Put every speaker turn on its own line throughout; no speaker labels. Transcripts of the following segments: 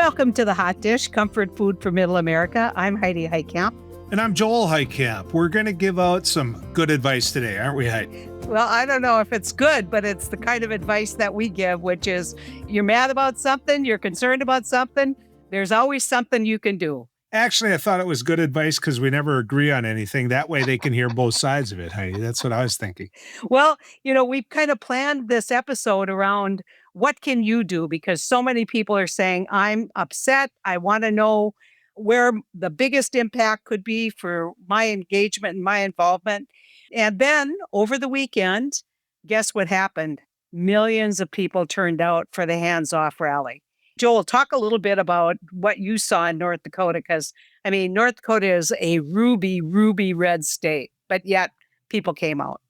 Welcome to the Hot Dish, comfort food for Middle America. I'm Heidi Heitkamp.
And I'm Joel Heitkamp. We're going to give out some good advice today, aren't we, Heidi?
Well, I don't know if it's good, but it's the kind of advice that we give, which is you're mad about something, you're concerned about something, there's always something you can do.
Actually, I thought it was good advice because we never agree on anything. That way they can hear both sides of it, Heidi. That's what I was thinking.
Well, we've kind of planned this episode around what can you do? Because so many people are saying, I'm upset. I want to know where the biggest impact could be for my engagement and my involvement. And then over the weekend, guess what happened? Millions of people turned out for the Hands Off rally. Joel, talk a little bit about what you saw in North Dakota, because, North Dakota is a ruby red state, but yet people came out.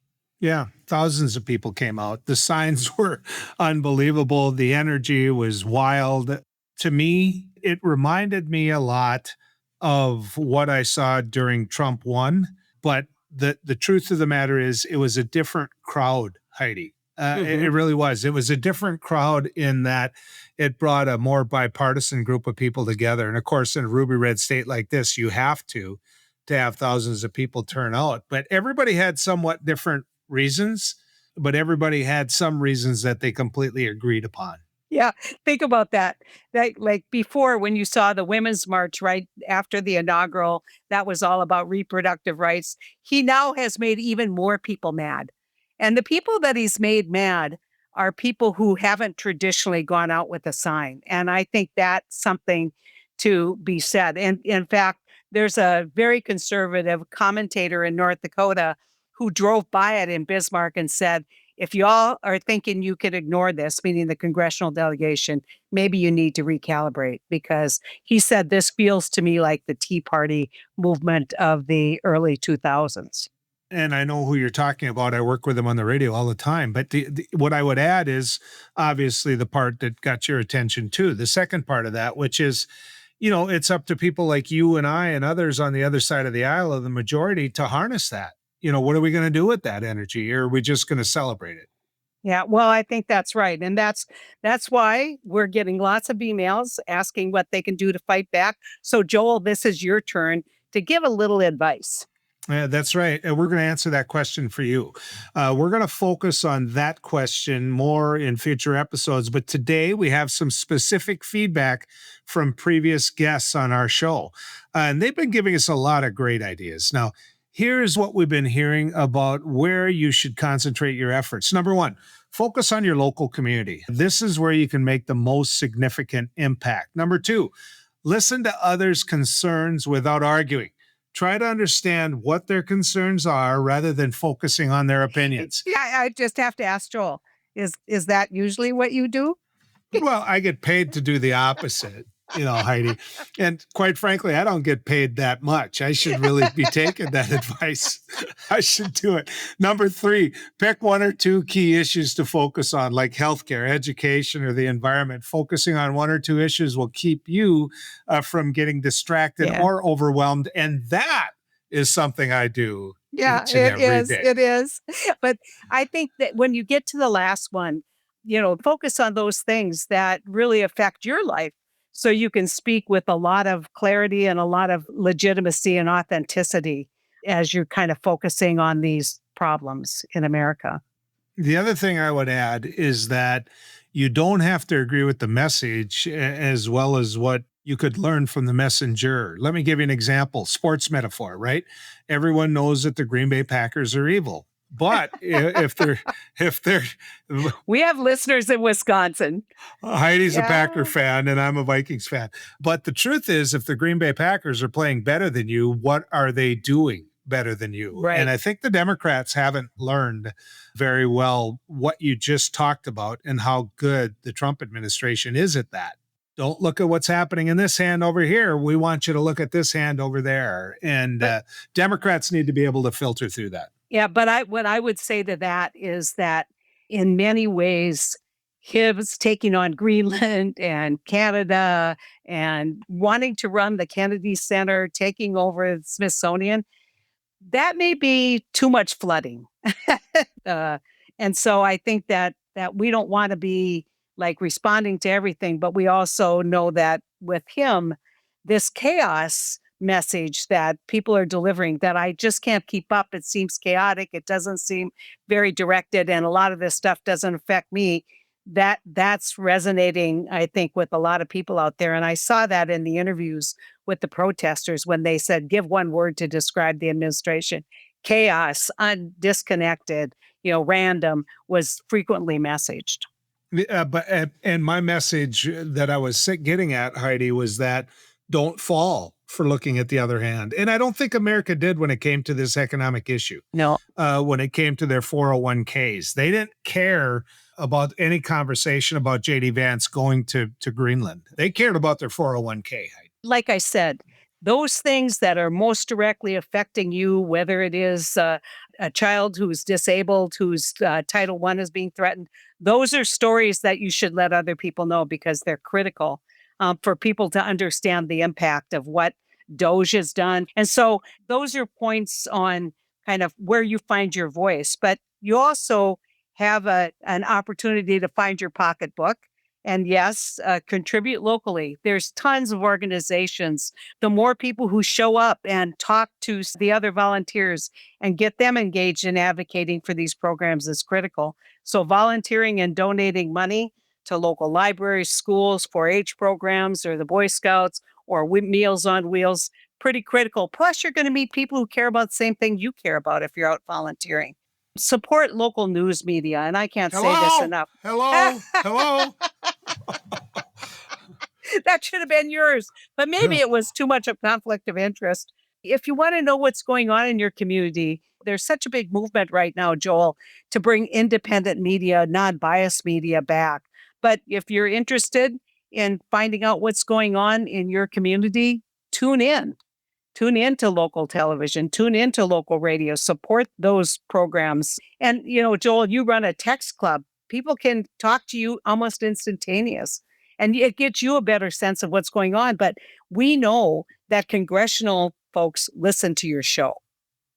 Yeah, thousands of people came out. The signs were unbelievable. The energy was wild. To me, it reminded me a lot of what I saw during Trump won. But the truth of the matter is it was a different crowd, Heidi. It really was. It was a different crowd in that it brought a more bipartisan group of people together. And of course, in a ruby red state like this, you have to have thousands of people turn out. But everybody had somewhat different reasons, but everybody had some reasons that they completely agreed upon.
Yeah, think about that. Like before, when you saw the Women's March right after the inaugural, that was all about reproductive rights. He now has made even more people mad. And the people that he's made mad are people who haven't traditionally gone out with a sign. And I think that's something to be said. And in fact, there's a very conservative commentator in North Dakota who drove by it in Bismarck and said, if y'all are thinking you could ignore this, meaning the congressional delegation, maybe you need to recalibrate, because he said this feels to me like the Tea Party movement of the early 2000s.
And I know who you're talking about. I work with them on the radio all the time. But what I would add is obviously the part that got your attention too. The second part of that, which is, it's up to people like you and I and others on the other side of the aisle of the majority to harness that. What are we going to do with that energy? Or are we just going to celebrate it?
Yeah, well, I think that's right. And that's why we're getting lots of emails asking what they can do to fight back. So Joel, this is your turn to give a little advice.
Yeah, that's right. And we're going to answer that question for you. We're going to focus on that question more in future episodes. But today we have some specific feedback from previous guests on our show. And they've been giving us a lot of great ideas. Now, here's what we've been hearing about where you should concentrate your efforts. Number one, focus on your local community. This is where you can make the most significant impact. Number two, listen to others' concerns without arguing. Try to understand what their concerns are rather than focusing on their opinions.
Yeah, I just have to ask Joel, is that usually what you do?
Well, I get paid to do the opposite, Heidi. And quite frankly, I don't get paid that much. I should really be taking that advice. I should do it. Number three, pick one or two key issues to focus on, like healthcare, education, or the environment. Focusing on one or two issues will keep you from getting distracted or overwhelmed. And that is something I do.
Yeah, it is. It is. But I think that when you get to the last one, focus on those things that really affect your life so you can speak with a lot of clarity and a lot of legitimacy and authenticity as you're kind of focusing on these problems in America.
The other thing I would add is that you don't have to agree with the message as well as what you could learn from the messenger. Let me give you an example. Sports metaphor, right? Everyone knows that the Green Bay Packers are evil. But if they're,
we have listeners in Wisconsin.
Heidi's a Packer fan and I'm a Vikings fan. But the truth is, if the Green Bay Packers are playing better than you, what are they doing better than you?
Right.
And I think the Democrats haven't learned very well what you just talked about and how good the Trump administration is at that. Don't look at what's happening in this hand over here. We want you to look at this hand over there. And Democrats need to be able to filter through that.
Yeah, but what I would say to that is that in many ways, his taking on Greenland and Canada and wanting to run the Kennedy Center, taking over the Smithsonian, that may be too much flooding. And so I think that we don't want to be like responding to everything. But we also know that with him, this chaos message that people are delivering that I just can't keep up. It seems chaotic. It doesn't seem very directed. And a lot of this stuff doesn't affect me. That's resonating, I think, with a lot of people out there. And I saw that in the interviews with the protesters when they said, give one word to describe the administration. Chaos, disconnected, random was frequently messaged.
And my message that I was getting at, Heidi, was that don't fall for looking at the other hand. And I don't think America did when it came to this economic issue.
No,
When it came to their 401ks, they didn't care about any conversation about JD Vance going to Greenland. They cared about their 401k.
like I said, those things that are most directly affecting you, whether it is a child who's disabled, whose Title I is being threatened, those are stories that you should let other people know because they're critical for people to understand the impact of what Doge has done. And so those are points on kind of where you find your voice, but you also have an opportunity to find your pocketbook. And yes, contribute locally. There's tons of organizations. The more people who show up and talk to the other volunteers and get them engaged in advocating for these programs is critical. So volunteering and donating money to local libraries, schools, 4-H programs, or the Boy Scouts, or Meals on Wheels, pretty critical. Plus, you're going to meet people who care about the same thing you care about if you're out volunteering. Support local news media, and I can't say this enough.
Hello.
That should have been yours, but maybe it was too much of conflict of interest. If you want to know what's going on in your community, there's such a big movement right now, Joel, to bring independent media, non-biased media back. But if you're interested in finding out what's going on in your community, tune in. Tune into local television, tune into local radio, support those programs. And, Joel, you run a text club. People can talk to you almost instantaneous, and it gets you a better sense of what's going on. But we know that congressional folks listen to your show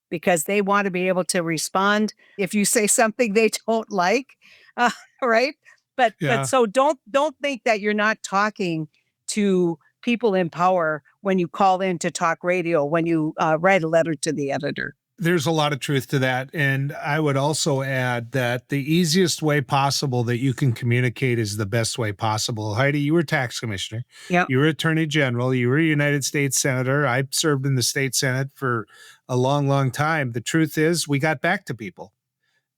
because they want to be able to respond if you say something they don't like, uh, right? But so don't think that you're not talking to people in power when you call in to talk radio, when you write a letter to the editor.
There's a lot of truth to that. And I would also add that the easiest way possible that you can communicate is the best way possible. Heidi, you were tax commissioner.
Yeah.
You were attorney general. You were a United States senator. I served in the state senate for a long, long time. The truth is we got back to people.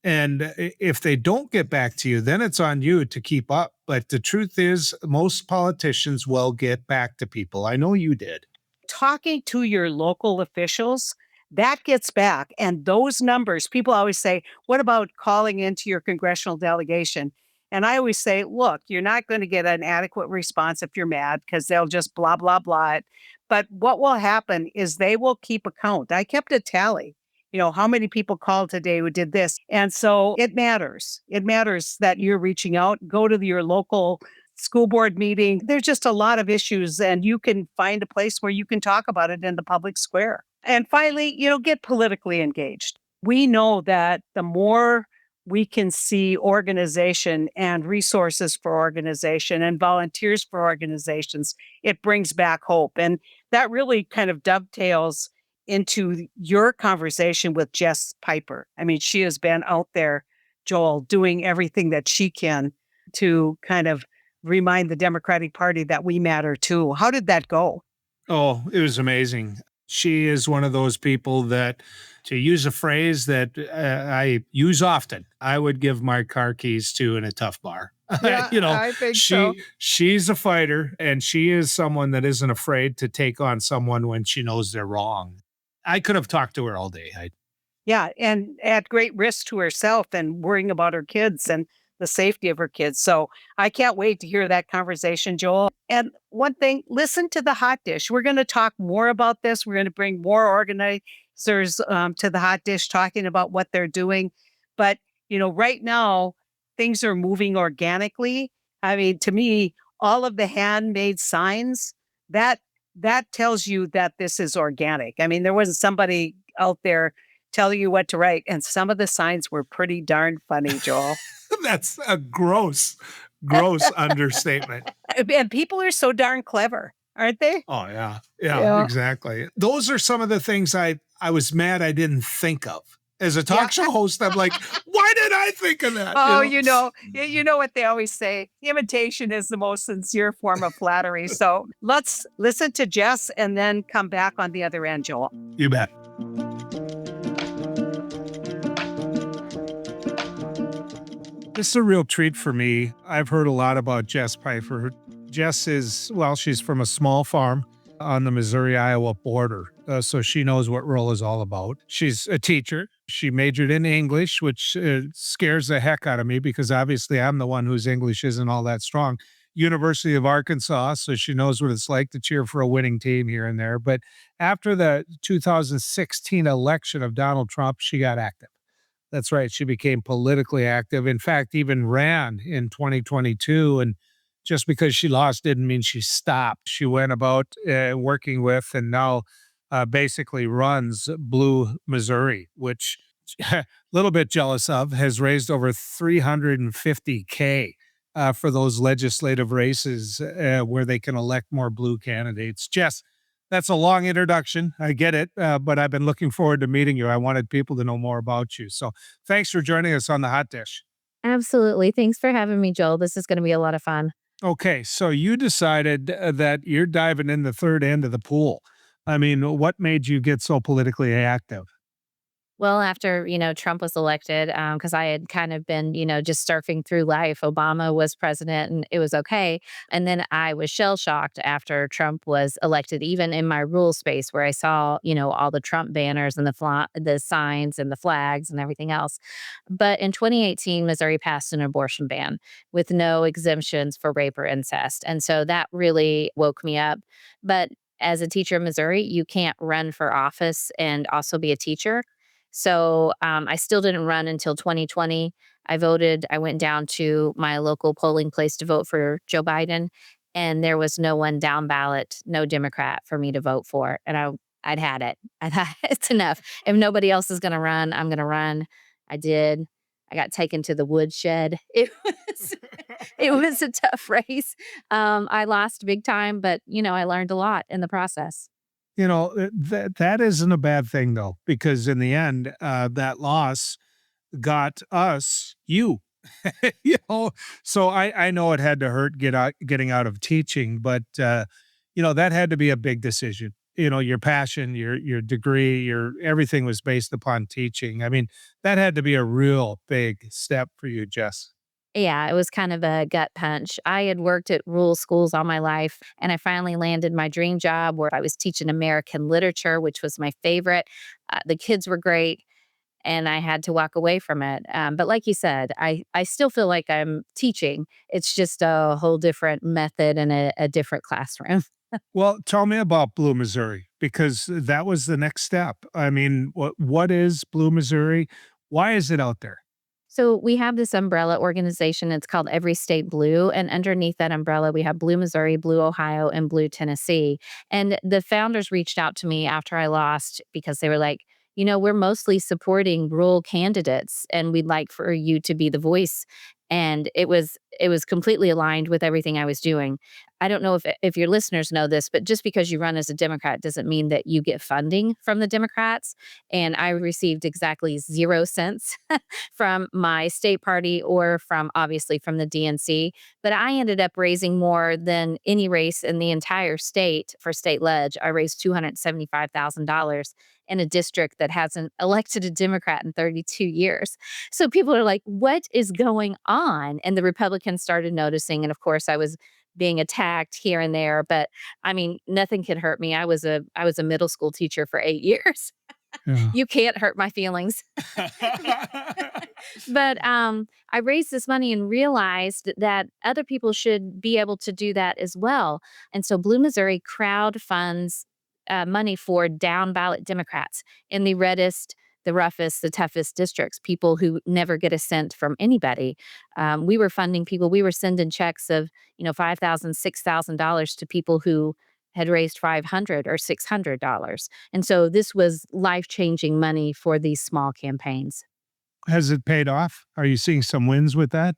And if they don't get back to you, then it's on you to keep up. But the truth is most politicians will get back to people. I know you did.
Talking to your local officials, that gets back. And those numbers, people always say, what about calling into your congressional delegation? And I always say, look, you're not going to get an adequate response if you're mad because they'll just blah, blah, blah it. But what will happen is they will keep account. I kept a tally. How many people called today who did this? And so it matters. It matters that you're reaching out. Go to your local school board meeting. There's just a lot of issues, and you can find a place where you can talk about it in the public square. And finally, get politically engaged. We know that the more we can see organization and resources for organization and volunteers for organizations, it brings back hope. And that really kind of dovetails into your conversation with Jess Piper. I mean, she has been out there, Joel, doing everything that she can to kind of remind the Democratic Party that we matter too. How did that go?
Oh, it was amazing. She is one of those people that, to use a phrase that I use often, I would give my car keys to in a tough bar.
Yeah, I think so.
She's a fighter, and she is someone that isn't afraid to take on someone when she knows they're wrong. I could have talked to her all day.
Yeah, and at great risk to herself and worrying about her kids and the safety of her kids. So I can't wait to hear that conversation, Joel. And one thing, listen to the hot dish. We're going to talk more about this. We're going to bring more organizers to the hot dish talking about what they're doing. But, right now, things are moving organically. I mean, to me, all of the handmade signs, that tells you that this is organic. I mean, there wasn't somebody out there tell you what to write. And some of the signs were pretty darn funny, Joel.
That's a gross understatement.
And people are so darn clever, aren't they?
Oh yeah. Yeah,
Yeah.
exactly. Those are some of the things I was mad I didn't think of. As a
Yeah.
talk show host, I'm like, why did I think of that?
Oh, you know what they always say, imitation is the most sincere form of flattery. So let's listen to Jess and then come back on the other end, Joel.
You bet. This is a real treat for me. I've heard a lot about Jess Piper. Jess is, well, she's from a small farm on the Missouri Iowa border. So she knows what rural is all about. She's a teacher. She majored in English, which scares the heck out of me because obviously I'm the one whose English isn't all that strong. University of Arkansas, so she knows what it's like to cheer for a winning team here and there. But after the 2016 election of Donald Trump, she got active. That's right. She became politically active. In fact, even ran in 2022. And just because she lost didn't mean she stopped. She went about working with and now basically runs Blue Missouri, which a little bit jealous of, has raised over 350K for those legislative races where they can elect more blue candidates. Jess, that's a long introduction. I get it, but I've been looking forward to meeting you. I wanted people to know more about you. So thanks for joining us on the Hot Dish.
Absolutely. Thanks for having me, Joel. This is going to be a lot of fun.
Okay, so you decided that you're diving in the third end of the pool. I mean, what made you get so politically active?
Well, after, Trump was elected, because I had kind of been, just surfing through life. Obama was president and it was okay. And then I was shell shocked after Trump was elected, even in my rural space where I saw, all the Trump banners and the signs and the flags and everything else. But in 2018, Missouri passed an abortion ban with no exemptions for rape or incest. And so that really woke me up. But as a teacher in Missouri, you can't run for office and also be a teacher. So I still didn't run until 2020. I voted. I went down to my local polling place to vote for Joe Biden, and there was no one down ballot, no Democrat for me to vote for. And I'd had it. I thought it's enough. If nobody else is going to run, I'm going to run. I did. I got taken to the woodshed. It was a tough race. I lost big time, but I learned a lot in the process.
That isn't a bad thing though, because in the end, that loss got us you. you know, so I know it had to hurt getting out of teaching, but that had to be a big decision. Your passion, your degree, your everything was based upon teaching. I mean, that had to be a real big step for you, Jess.
Yeah, it was kind of a gut punch. I had worked at rural schools all my life, and I finally landed my dream job where I was teaching American literature, which was my favorite. The kids were great, and I had to walk away from it. But like you said, I still feel like I'm teaching. It's just a whole different method and a different classroom.
Well, tell me about Blue Missouri because that was the next step. I mean, what is Blue Missouri? Why is it out there?
So we have this umbrella organization. It's called Every State Blue. And underneath that umbrella, we have Blue Missouri, Blue Ohio, and Blue Tennessee. And the founders reached out to me after I lost because they were like, we're mostly supporting rural candidates and we'd like for you to be the voice. And it was completely aligned with everything I was doing. I don't know if your listeners know this, but just because you run as a Democrat doesn't mean that you get funding from the Democrats. And I received exactly 0 cents from my state party or obviously from the DNC. But I ended up raising more than any race in the entire state for state ledge. I raised $275,000 in a district that hasn't elected a Democrat in 32 years. So people are like, what is going on? And the Republicans started noticing. And of course, I was being attacked here and there. But I mean, nothing could hurt me. I was a middle school teacher for 8 years.
Yeah.
You can't hurt my feelings. But I raised this money and realized that other people should be able to do that as well. And so Blue Missouri crowd funds money for down ballot Democrats in the reddest, the roughest, the toughest districts, people who never get a cent from anybody. We were funding people. We were sending checks of $5,000, $6,000 to people who had raised 500 or $600. And so this was life-changing money for these small campaigns.
Has it paid off? Are you seeing some wins with that?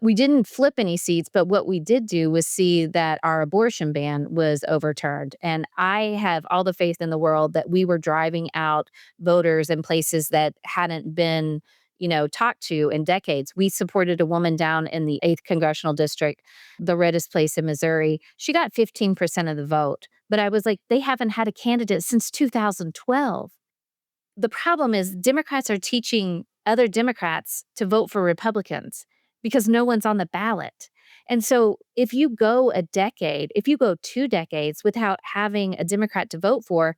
We didn't flip any seats, but what we did do was see that our abortion ban was overturned. And I have all the faith in the world that we were driving out voters in places that hadn't been, talked to in decades. We supported a woman down in the 8th congressional district, the reddest place in Missouri. She got 15% of the vote. But I was like, they haven't had a candidate since 2012. The problem is Democrats are teaching other Democrats to vote for Republicans because no one's on the ballot. And so if you go a decade, if you go 2 decades without having a Democrat to vote for,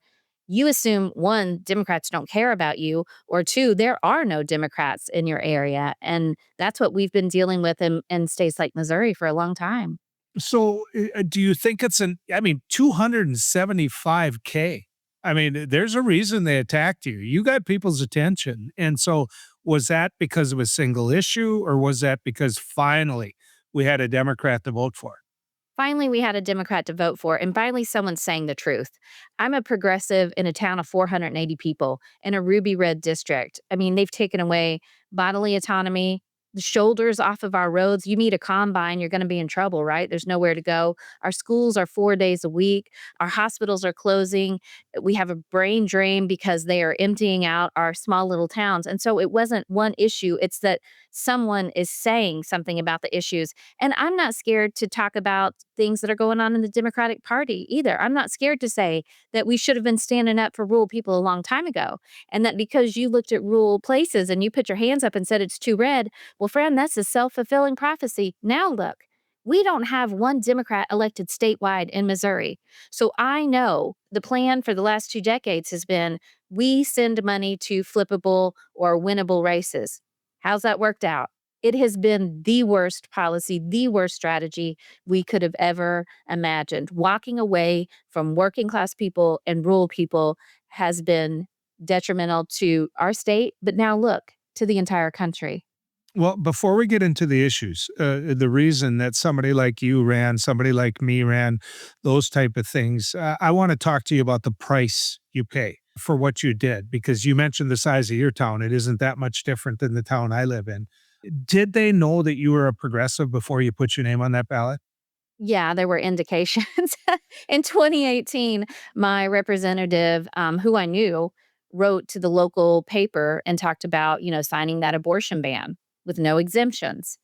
you assume one, Democrats don't care about you, or two, there are no Democrats in your area. And that's what we've been dealing with in states like Missouri for a long time.
So, do you think it's 275K? I mean, there's a reason they attacked you. You got people's attention. And so, was that because of a single issue, or was that because finally we had a Democrat to vote for?
Finally, we had a Democrat to vote for, and finally, someone's saying the truth. I'm a progressive in a town of 480 people in a ruby red district. I mean, they've taken away bodily autonomy, the shoulders off of our roads. You meet a combine, you're going to be in trouble, right? There's nowhere to go. Our schools are 4 days a week. Our hospitals are closing. We have a brain drain because they are emptying out our small little towns. And so it wasn't one issue, it's that someone is saying something about the issues. And I'm not scared to talk about things that are going on in the Democratic Party either. I'm not scared to say that we should have been standing up for rural people a long time ago. And that because you looked at rural places and you put your hands up and said it's too red, well, friend, that's a self fulfilling prophecy. Now, look, we don't have one Democrat elected statewide in Missouri. So I know the plan for the last 2 decades has been we send money to flippable or winnable races. How's that worked out? It has been the worst policy, the worst strategy we could have ever imagined. Walking away from working class people and rural people has been detrimental to our state, but now look, to the entire country.
Well, before we get into the issues, the reason that somebody like you ran, somebody like me ran, those type of things, I want to talk to you about the price you pay for what you did, because you mentioned the size of your town. It isn't that much different than the town I live in. Did they know that you were a progressive before you put your name on that ballot?
Yeah, there were indications. In 2018, my representative, who I knew, wrote to the local paper and talked about, signing that abortion ban with no exemptions.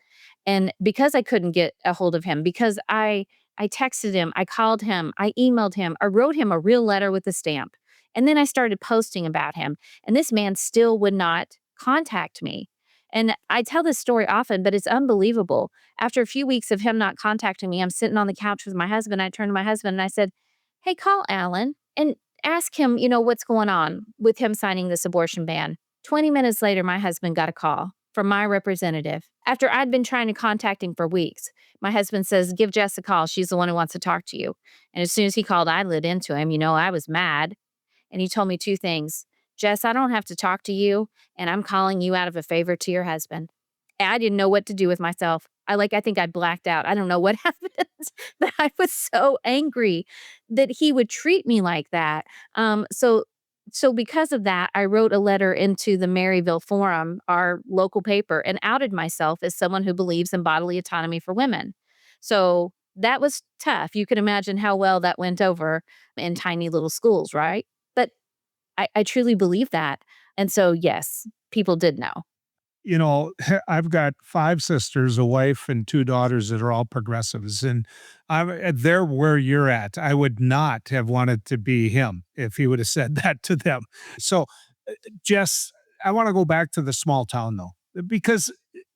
And because I couldn't get a hold of him, because I texted him, I called him, I emailed him, I wrote him a real letter with a stamp. And then I started posting about him. And this man still would not contact me. And I tell this story often, but it's unbelievable. After a few weeks of him not contacting me, I'm sitting on the couch with my husband. I turned to my husband and I said, "Hey, call Alan and ask him, what's going on with him signing this abortion ban." 20 minutes later, my husband got a call from my representative after I'd been trying to contact him for weeks. My husband says, "Give Jess a call. She's the one who wants to talk to you." And as soon as he called, I lit into him. I was mad. And he told me two things. "Jess, I don't have to talk to you, and I'm calling you out of a favor to your husband." And I didn't know what to do with myself. I think I blacked out. I don't know what happened, but I was so angry that he would treat me like that. So because of that, I wrote a letter into the Maryville Forum, our local paper, and outed myself as someone who believes in bodily autonomy for women. So that was tough. You can imagine how well that went over in tiny little schools, right? But I truly believe that. And so, yes, people did know.
I've got 5 sisters, a wife, and 2 daughters that are all progressives, and they're where you're at. I would not have wanted to be him if he would have said that to them. So, Jess, I want to go back to the small town though, because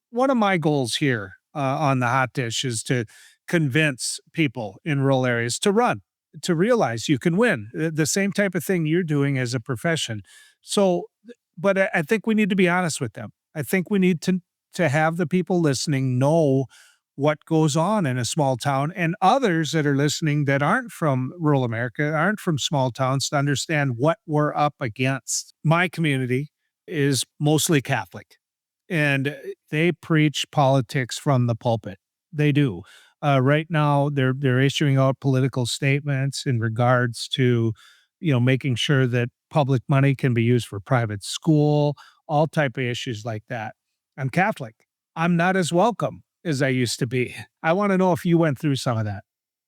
one of my goals here on the hot dish is to convince people in rural areas to run, to realize you can win the same type of thing you're doing as a profession. So, but I think we need to be honest with them. I think we need to have the people listening know what goes on in a small town, and others that are listening that aren't from rural America, aren't from small towns, to understand what we're up against. My community is mostly Catholic, and they preach politics from the pulpit. They do. Right now, they're issuing out political statements in regards to, making sure that public money can be used for private school, all type of issues like that. I'm Catholic. I'm not as welcome as I used to be. I want to know if you went through some of that.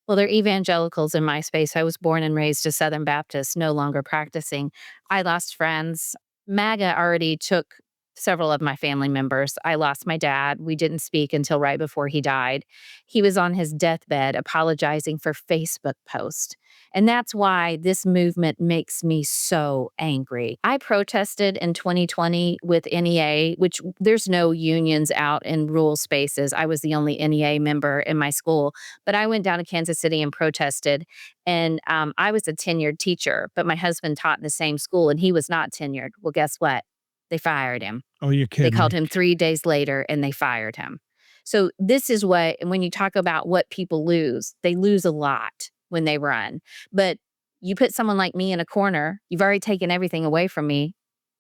Well, they're evangelicals in my space. I was born and raised a Southern Baptist, no longer practicing. I lost friends. MAGA already took several of my family members. I lost my dad. We didn't speak until right before he died. He was on his deathbed apologizing for Facebook posts. And that's why this movement makes me so angry. I protested in 2020 with NEA, which there's no unions out in rural spaces. I was the only NEA member in my school, but I went down to Kansas City and protested. And I was a tenured teacher, but my husband taught in the same school and he was not tenured. Well, guess what? They fired him.
Oh, you're
They
kidding
called
me.
him 3 days later and they fired him. So this is what, and when you talk about what people lose, they lose a lot when they run. But you put someone like me in a corner, you've already taken everything away from me.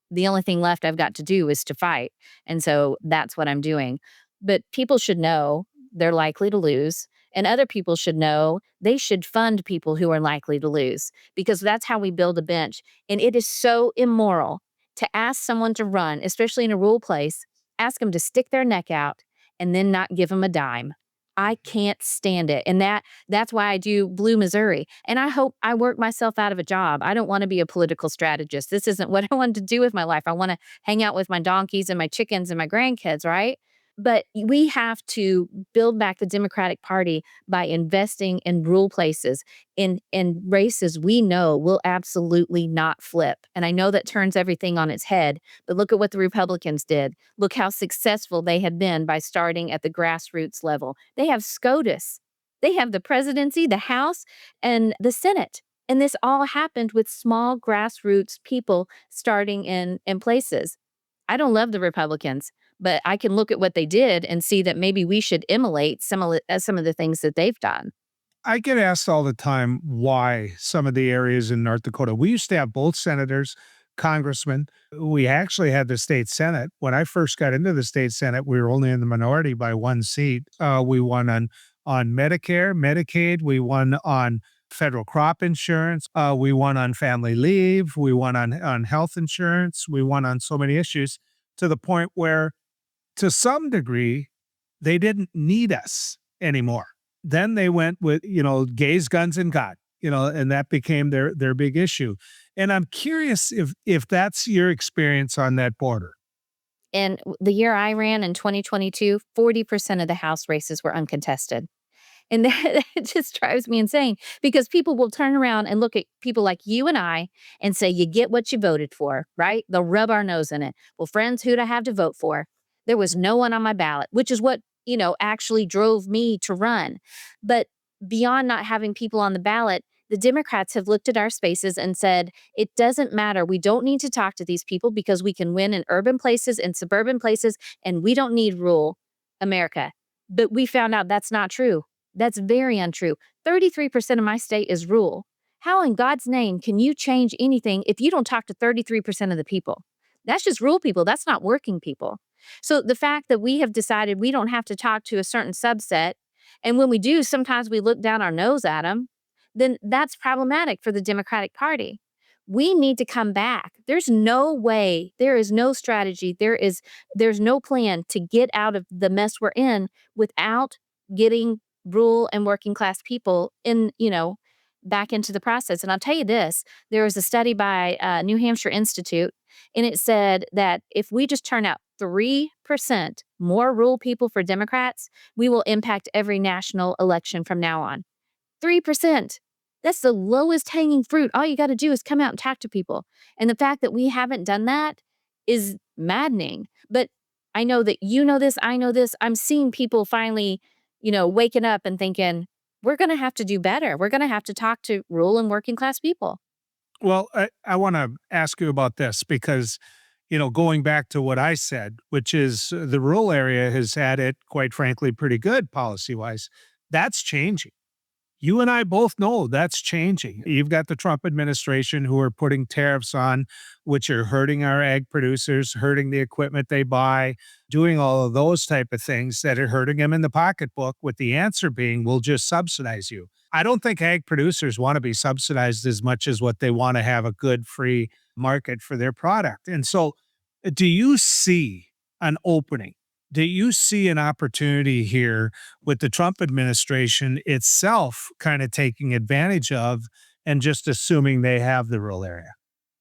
The only thing left I've got to do is to fight. And so that's what I'm doing. But people should know they're likely to lose. And other people should know they should fund people who are likely to lose because that's how we build a bench. And it is so immoral to ask someone to run, especially in a rural place, ask them to stick their neck out and then not give them a dime. I can't stand it. And that's why I do Blue Missouri. And I hope I work myself out of a job. I don't want to be a political strategist. This isn't what I wanted to do with my life. I want to hang out with my donkeys and my chickens and my grandkids, right? But we have to build back the Democratic Party by investing in rural places, in races we know will absolutely not flip. And I know that turns everything on its head, but look at what the Republicans did. Look how successful they have been by starting at the grassroots level. They have SCOTUS. They have the presidency, the House, and the Senate. And this all happened with small grassroots people starting in places. I don't love the Republicans, but I can look at what they did and see that maybe we should emulate some of the things that they've done.
I get asked all the time why some of the areas in North Dakota. We used to have both senators, congressmen. We actually had the state senate. When I first got into the state senate, we were only in the minority by one seat. We won on Medicare, Medicaid. We won on federal crop insurance. We won on family leave. We won on health insurance. We won on so many issues to the point where, to some degree, they didn't need us anymore. Then they went with, gays, guns, and God, and that became their big issue. And I'm curious if that's your experience on that border.
And the year I ran in 2022, 40% of the House races were uncontested. And that it just drives me insane because people will turn around and look at people like you and I and say, you get what you voted for, right? They'll rub our nose in it. Well, friends, who'd I have to vote for? There was no one on my ballot, which is what, actually drove me to run. But beyond not having people on the ballot, the Democrats have looked at our spaces and said, it doesn't matter. We don't need to talk to these people because we can win in urban places and suburban places, and we don't need rural America. But we found out that's not true. That's very untrue. 33% of my state is rural. How in God's name can you change anything if you don't talk to 33% of the people? That's just rural people. That's not working people. So the fact that we have decided we don't have to talk to a certain subset, and when we do, sometimes we look down our nose at them, then that's problematic for the Democratic Party. We need to come back. There's no way, there is no strategy, there's no plan to get out of the mess we're in without getting rural and working class people back into the process. And I'll tell you this, there was a study by New Hampshire Institute, and it said that if we just turn out 3% more rural people for Democrats, we will impact every national election from now on. 3%. That's the lowest hanging fruit. All you got to do is come out and talk to people. And the fact that we haven't done that is maddening. But I know that you know this, I know this. I'm seeing people finally, waking up and thinking, we're going to have to do better. We're going to have to talk to rural and working class people.
Well, I want to ask you about this because, going back to what I said, which is the rural area has had it, quite frankly, pretty good policy wise. That's changing. You and I both know that's changing. You've got the Trump administration who are putting tariffs on, which are hurting our ag producers, hurting the equipment they buy, doing all of those type of things that are hurting them in the pocketbook, with the answer being, we'll just subsidize you. I don't think ag producers want to be subsidized as much as what they want to have a good free market for their product. And so, do you see an opening? Do you see an opportunity here with the Trump administration itself kind of taking advantage of and just assuming they have the rural area?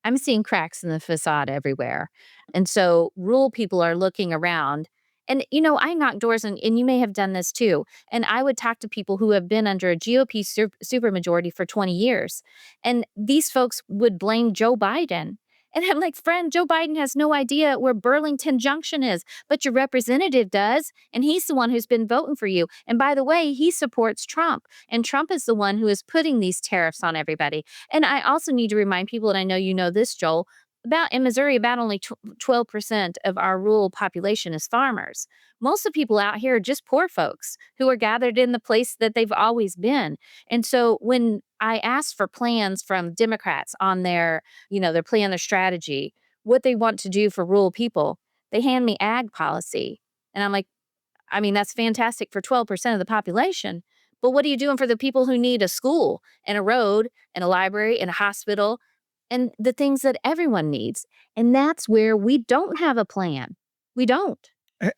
I'm seeing cracks in the facade everywhere. And so rural people are looking around. And, I knock doors, and you may have done this too. And I would talk to people who have been under a GOP supermajority for 20 years. And these folks would blame Joe Biden. And I'm like, friend, Joe Biden has no idea where Burlington Junction is, but your representative does. And he's the one who's been voting for you. And by the way, he supports Trump. And Trump is the one who is putting these tariffs on everybody. And I also need to remind people, and I know you know this, Joel, about in Missouri, about only 12% of our rural population is farmers. Most of the people out here are just poor folks who are gathered in the place that they've always been. And so when I ask for plans from Democrats on their plan, their strategy, what they want to do for rural people, they hand me ag policy. And I'm like, I mean, that's fantastic for 12% of the population. But what are you doing for the people who need a school and a road and a library and a hospital and the things that everyone needs? And that's where we don't have a plan. We don't.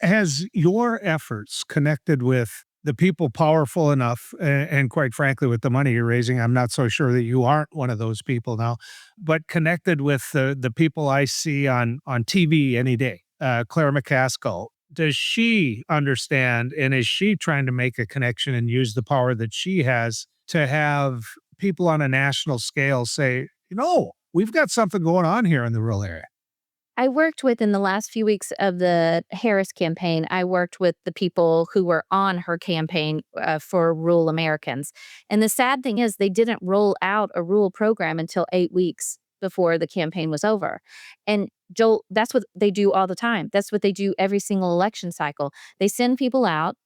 Has your efforts connected with the people powerful enough, and quite frankly, with the money you're raising, I'm not so sure that you aren't one of those people now, but connected with the people I see on TV any day, Claire McCaskill, does she understand, and is she trying to make a connection and use the power that she has to have people on a national scale say, we've got something going on here in the rural area?
I worked with, in the last few weeks of the Harris campaign, I worked with the people who were on her campaign for rural Americans. And the sad thing is, they didn't roll out a rural program until 8 weeks before the campaign was over. And Joel, that's what they do all the time. That's what they do every single election cycle. They send people out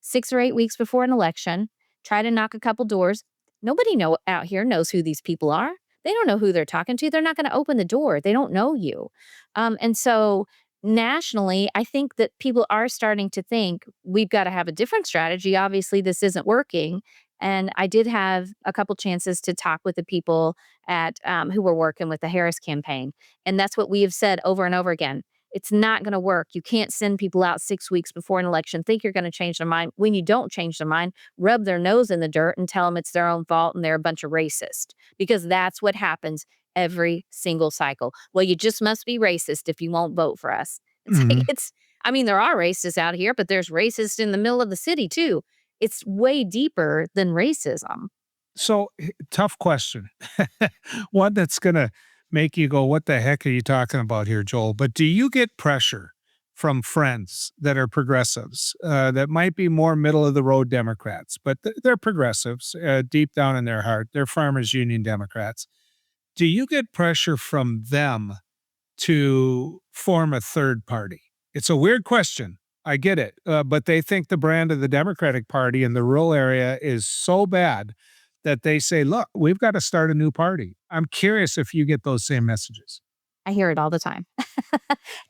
6 or 8 weeks before an election, try to knock a couple doors. Nobody out here knows who these people are. They don't know who they're talking to. They're not going to open the door. They don't know you. And so nationally, I think that people are starting to think we've got to have a different strategy. Obviously, this isn't working. And I did have a couple chances to talk with the people at who were working with the Harris campaign. And that's what we have said over and over again. It's not going to work. You can't send people out 6 weeks before an election, think you're going to change their mind. When you don't change their mind, rub their nose in the dirt and tell them it's their own fault and they're a bunch of racists, because that's what happens every single cycle. Well, you just must be racist if you won't vote for us. I mean, there are racists out here, but there's racists in the middle of the city too. It's way deeper than racism.
So, tough question. One that's going to make you go, what the heck are you talking about here, Joel? But do you get pressure from friends that are progressives, that might be more middle of the road Democrats, but they're progressives deep down in their heart? They're farmers union Democrats. Do you get pressure from them to form a third party? It's a weird question. I get it. But they think the brand of the Democratic Party in the rural area is so bad that they say, look, we've got to start a new party. I'm curious if you get those same messages.
I hear it all the time.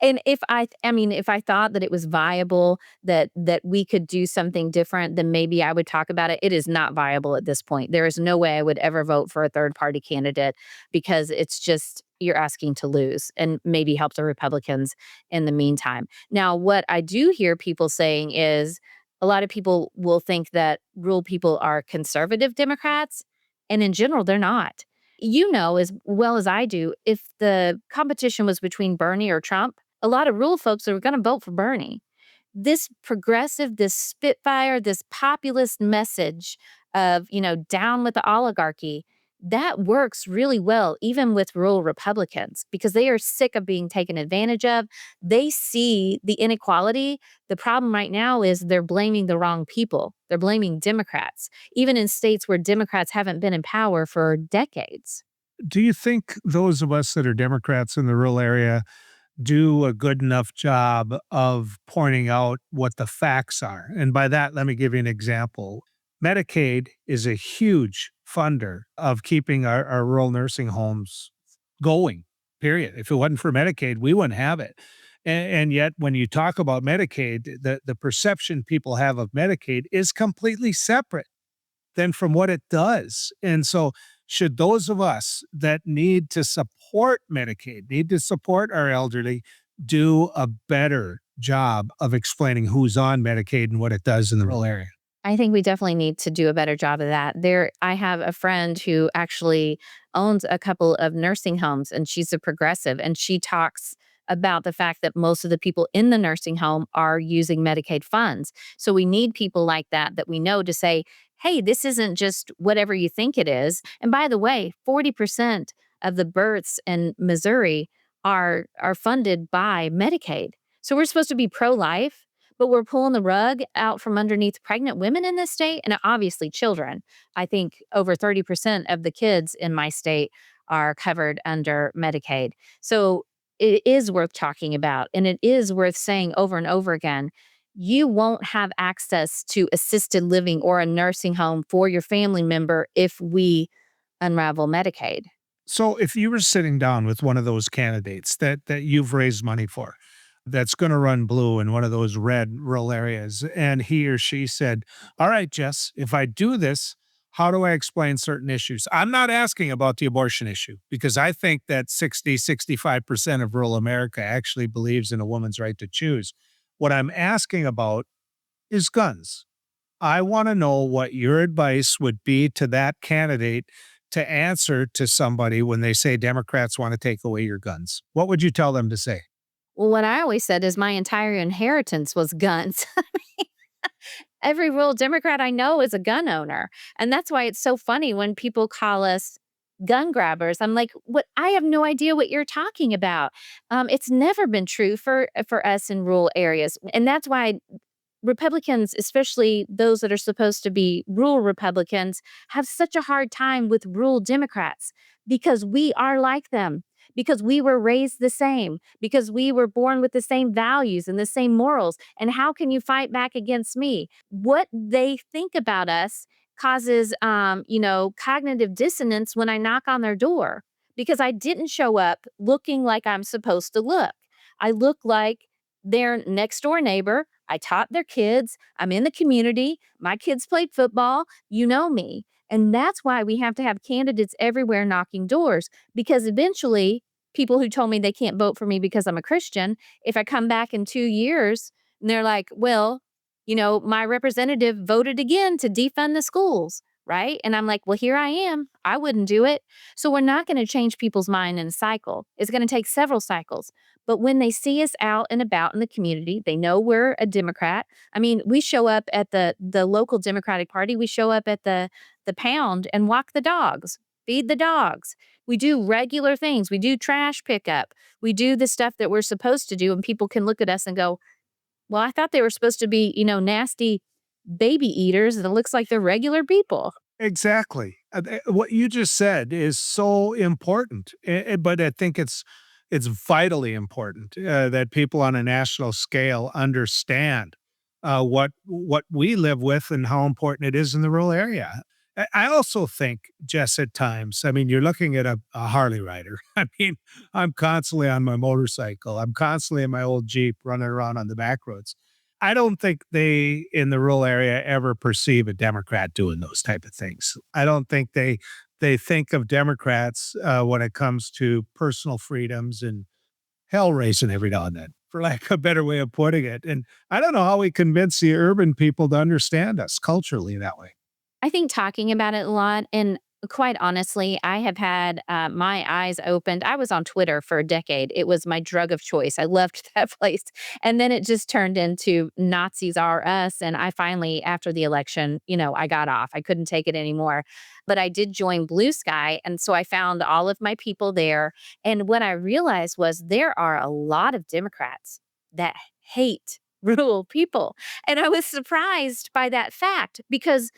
And if I thought that it was viable, that we could do something different, then maybe I would talk about it. It is not viable at this point. There is no way I would ever vote for a third party candidate, because it's just, you're asking to lose and maybe help the Republicans in the meantime. Now, what I do hear people saying is, a lot of people will think that rural people are conservative Democrats, and in general, they're not. You know as well as I do, if the competition was between Bernie or Trump, a lot of rural folks are going to vote for Bernie. This progressive, this spitfire, this populist message of, down with the oligarchy, that works really well, even with rural Republicans, because they are sick of being taken advantage of. They see the inequality. The problem right now is they're blaming the wrong people. They're blaming Democrats, even in states where Democrats haven't been in power for decades.
Do you think those of us that are Democrats in the rural area do a good enough job of pointing out what the facts are? And by that, let me give you an example. Medicaid is a huge funder of keeping our rural nursing homes going, period. If it wasn't for Medicaid, we wouldn't have it. And yet, when you talk about Medicaid, the perception people have of Medicaid is completely separate than from what it does. And so, should those of us that need to support Medicaid, need to support our elderly, do a better job of explaining who's on Medicaid and what it does in the rural area?
I think we definitely need to do a better job of that. I have a friend who actually owns a couple of nursing homes, and she's a progressive, and she talks about the fact that most of the people in the nursing home are using Medicaid funds. So we need people like that we know to say, hey, this isn't just whatever you think it is. And by the way, 40% of the births in Missouri are funded by Medicaid. So we're supposed to be pro-life, but we're pulling the rug out from underneath pregnant women in this state and obviously children. I think over 30% of the kids in my state are covered under Medicaid. So it is worth talking about, and it is worth saying over and over again. You won't have access to assisted living or a nursing home for your family member if we unravel Medicaid.
So, if you were sitting down with one of those candidates that you've raised money for, that's going to run blue in one of those red rural areas, and he or she said, "All right, Jess, if I do this, how do I explain certain issues?" I'm not asking about the abortion issue because I think that 65% of rural America actually believes in a woman's right to choose. What I'm asking about is guns. I want to know what your advice would be to that candidate to answer to somebody when they say Democrats want to take away your guns. What would you tell them to say?
Well, what I always said is my entire inheritance was guns. Every rural Democrat I know is a gun owner. And that's why it's so funny when people call us gun grabbers. I'm like, what? I have no idea what you're talking about. It's never been true for us in rural areas. And that's why Republicans, especially those that are supposed to be rural Republicans, have such a hard time with rural Democrats because we are like them, because we were raised the same, because we were born with the same values and the same morals. And how can you fight back against me? What they think about us causes, cognitive dissonance when I knock on their door because I didn't show up looking like I'm supposed to look. I look like their next door neighbor. I taught their kids. I'm in the community. My kids played football. You know me. And that's why we have to have candidates everywhere knocking doors because eventually people who told me they can't vote for me because I'm a Christian, if I come back in 2 years and they're like, well, my representative voted again to defund the schools, right? And I'm like, well, here I am. I wouldn't do it. So we're not going to change people's mind in a cycle. It's going to take several cycles. But when they see us out and about in the community, they know we're a Democrat. I mean, we show up at the local Democratic Party. We show up at the pound and walk the dogs, feed the dogs. We do regular things. We do trash pickup. We do the stuff that we're supposed to do, and people can look at us and go, "Well, I thought they were supposed to be, nasty baby eaters, and it looks like they're regular people."
Exactly. What you just said is so important, but I think it's vitally important that people on a national scale understand what we live with and how important it is in the rural area. I also think, Jess, at times, I mean, you're looking at a Harley rider. I mean, I'm constantly on my motorcycle. I'm constantly in my old Jeep running around on the back roads. I don't think they in the rural area ever perceive a Democrat doing those type of things. I don't think they think of Democrats when it comes to personal freedoms and hell raising every now and then, for lack of a better way of putting it. And I don't know how we convince the urban people to understand us culturally that way.
I think talking about it a lot, and quite honestly, I have had my eyes opened. I was on Twitter for a decade. It was my drug of choice. I loved that place. And then it just turned into Nazis are us. And I finally, after the election, I got off. I couldn't take it anymore. But I did join Blue Sky. And so I found all of my people there. And what I realized was there are a lot of Democrats that hate rural people. And I was surprised by that fact because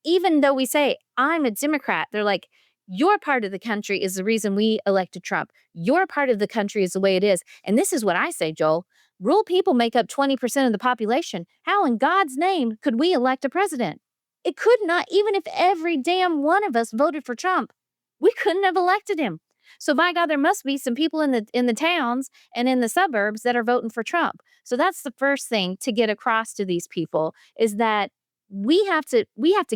even though we say, I'm a Democrat, they're like, your part of the country is the reason we elected Trump. Your part of the country is the way it is. And this is what I say, Joel. Rural people make up 20% of the population. How in God's name could we elect a president? It could not, even if every damn one of us voted for Trump, we couldn't have elected him. So by God, there must be some people in the towns and in the suburbs that are voting for Trump. So that's the first thing to get across to these people is that we have to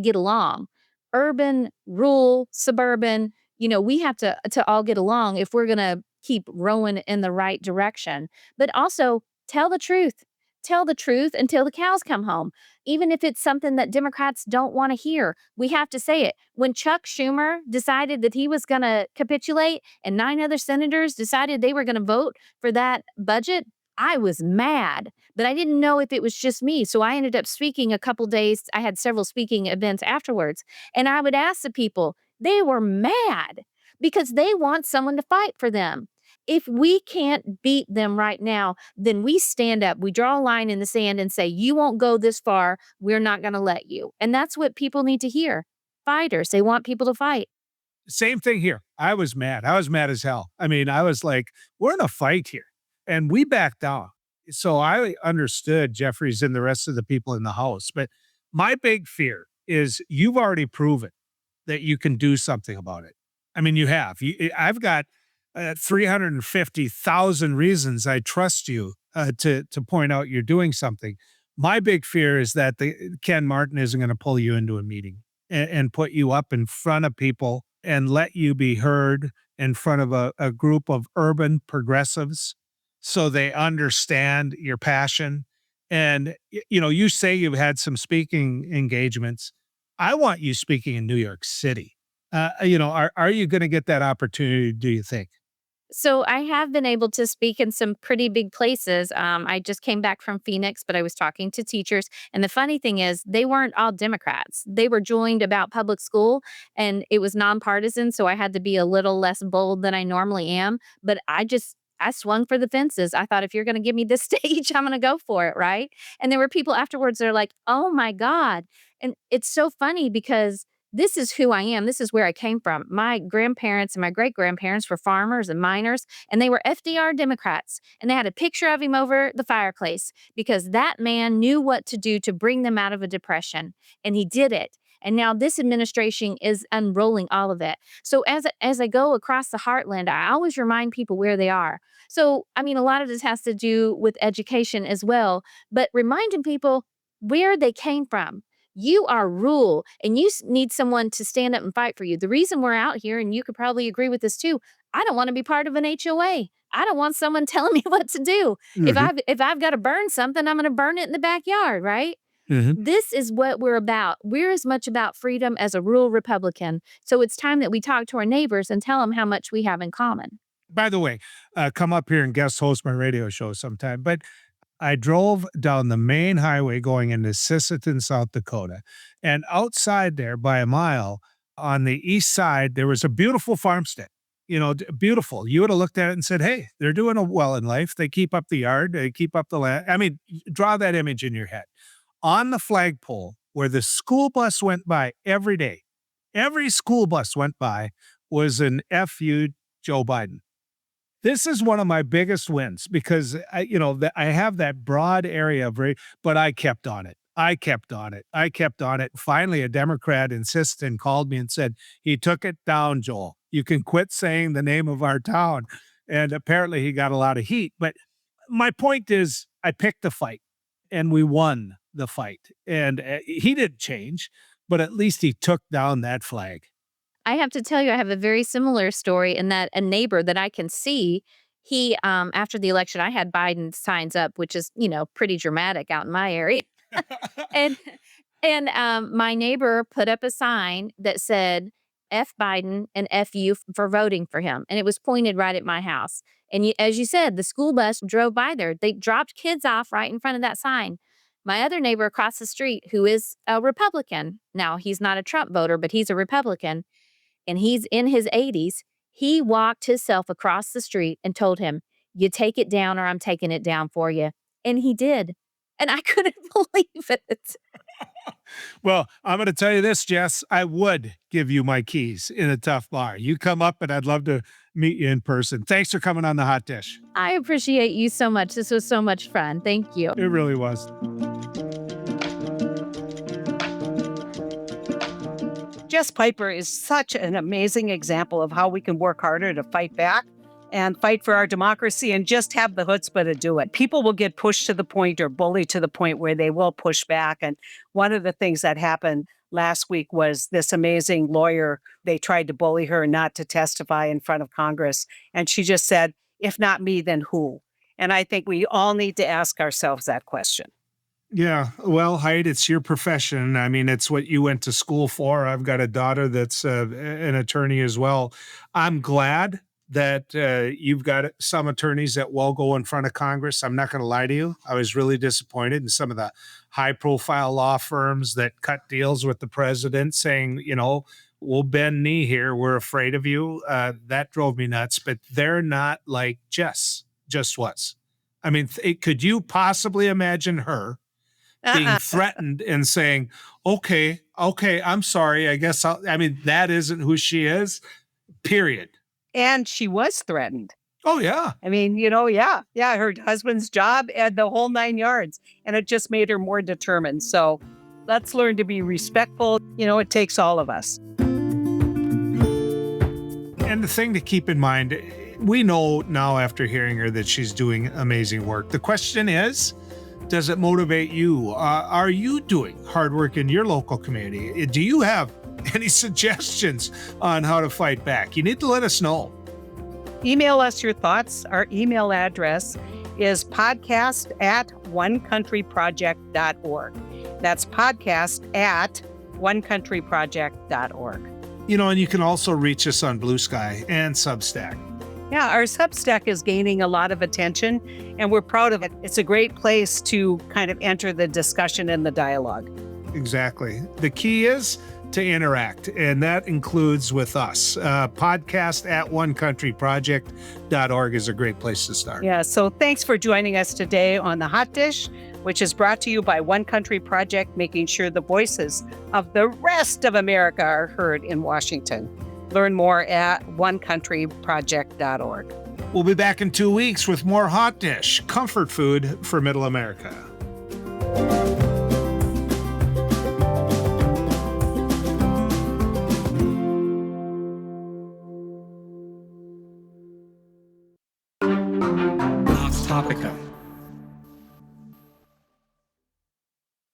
get along. Urban, rural, suburban, we have to all get along if we're going to keep rowing in the right direction. But also tell the truth. Tell the truth until the cows come home. Even if it's something that Democrats don't want to hear, we have to say it. When Chuck Schumer decided that he was going to capitulate and 9 other senators decided they were going to vote for that budget, I was mad, but I didn't know if it was just me. So I ended up speaking a couple days. I had several speaking events afterwards, and I would ask the people, they were mad because they want someone to fight for them. If we can't beat them right now, then we stand up, we draw a line in the sand and say, you won't go this far. We're not going to let you. And that's what people need to hear. Fighters, they want people to fight.
Same thing here. I was mad. I was mad as hell. I mean, I was like, we're in a fight here. And we backed down. So I understood Jeffries and the rest of the people in the House. But my big fear is you've already proven that you can do something about it. I mean, you have. I've got 350,000 reasons I trust you to point out you're doing something. My big fear is that Ken Martin isn't going to pull you into a meeting and put you up in front of people and let you be heard in front of a group of urban progressives so they understand your passion. And, you say you've had some speaking engagements. I want you speaking in New York City. Are you going to get that opportunity, do you think?
So I have been able to speak in some pretty big places. I just came back from Phoenix, but I was talking to teachers. And the funny thing is, they weren't all Democrats. They were joined about public school and it was nonpartisan. So I had to be a little less bold than I normally am. But I swung for the fences. I thought, if you're going to give me this stage, I'm going to go for it. Right. And there were people afterwards that are like, oh my God. And it's so funny because this is who I am. This is where I came from. My grandparents and my great grandparents were farmers and miners, and they were FDR Democrats. And they had a picture of him over the fireplace because that man knew what to do to bring them out of a depression, and he did it. And now this administration is unrolling all of it. So as I go across the heartland, I always remind people where they are. So I mean, a lot of this has to do with education as well, but reminding people where they came from. You are rural and need someone to stand up and fight for you. The reason we're out here, and you could probably agree with this too, I don't want to be part of an HOA. I don't want someone telling me what to do.
Mhm.
If I've got to burn something, I'm going to burn it in the backyard, right?
Mhm.
This is what we're about. We're as much about freedom as a rural Republican. So it's time that we talk to our neighbors and tell them how much we have in common.
By the way, come up here and guest host my radio show sometime. But I drove down the main highway going into Sisseton, South Dakota. And outside there by a mile on the east side, there was a beautiful farmstead. Beautiful. You would have looked at it and said, hey, they're doing well in life. They keep up the yard, they keep up the land. I mean, draw that image in your head. On the flagpole where the school bus went by every school bus went by was an FU Joe Biden. This is one of my biggest wins because I have that broad area but I kept on it. I kept on it. I kept on it. Finally, a Democrat insisted and called me and said, he took it down, Joel. You can quit saying the name of our town. And apparently he got a lot of heat. But my point is, I picked the fight and we won the fight. And he didn't change, but at least he took down that flag.
I have to tell you, I have a very similar story in that a neighbor that I can see, he, after the election, I had Biden signs up, which is, pretty dramatic out in my area. And my neighbor put up a sign that said F Biden and F you for voting for him. And it was pointed right at my house. And as you said, the school bus drove by there. They dropped kids off right in front of that sign. My other neighbor across the street, who is a Republican, now he's not a Trump voter, but he's a Republican, and he's in his 80s. He walked himself across the street and told him, you take it down or I'm taking it down for you. And he did. And I couldn't believe it.
Well, I'm going to tell you this, Jess. I would give you my keys in a tough bar. You come up and I'd love to meet you in person. Thanks for coming on the hot dish.
I appreciate you so much. This was so much fun. Thank you.
It really was.
Jess Piper is such an amazing example of how we can work harder to fight back and fight for our democracy and just have the chutzpah to do it. People will get pushed to the point or bullied to the point where they will push back. And one of the things that happened last week was this amazing lawyer. They tried to bully her not to testify in front of Congress. And she just said, if not me, then who? And I think we all need to ask ourselves that question.
Yeah. Well, Heidi, it's your profession. I mean, it's what you went to school for. I've got a daughter that's an attorney as well. I'm glad that you've got some attorneys that will go in front of Congress. I'm not going to lie to you. I was really disappointed in some of the high profile law firms that cut deals with the president saying, we'll bend knee here. We're afraid of you. That drove me nuts, but they're not like Jess just was. I mean, could you possibly imagine her being threatened and saying, okay, I'm sorry. That isn't who she is, period.
And she was threatened.
Oh, yeah.
I mean, yeah, her husband's job and the whole 9 yards. And it just made her more determined. So let's learn to be respectful. It takes all of us.
And the thing to keep in mind, we know now after hearing her that she's doing amazing work. The question is, does it motivate you? Are you doing hard work in your local community? Do you have any suggestions on how to fight back? You need to let us know.
Email us your thoughts. Our email address is podcast@onecountryproject.org. That's podcast@onecountryproject.org.
And you can also reach us on Blue Sky and Substack.
Yeah, our Substack is gaining a lot of attention, and we're proud of it. It's a great place to kind of enter the discussion and the dialogue.
Exactly. The key is to interact, and that includes with us. Podcast@onecountryproject.org is a great place to start.
Yeah, so thanks for joining us today on The Hot Dish, which is brought to you by One Country Project, making sure the voices of the rest of America are heard in Washington. Learn more at onecountryproject.org.
We'll be back in 2 weeks with more Hot Dish, comfort food for Middle America.
Topica.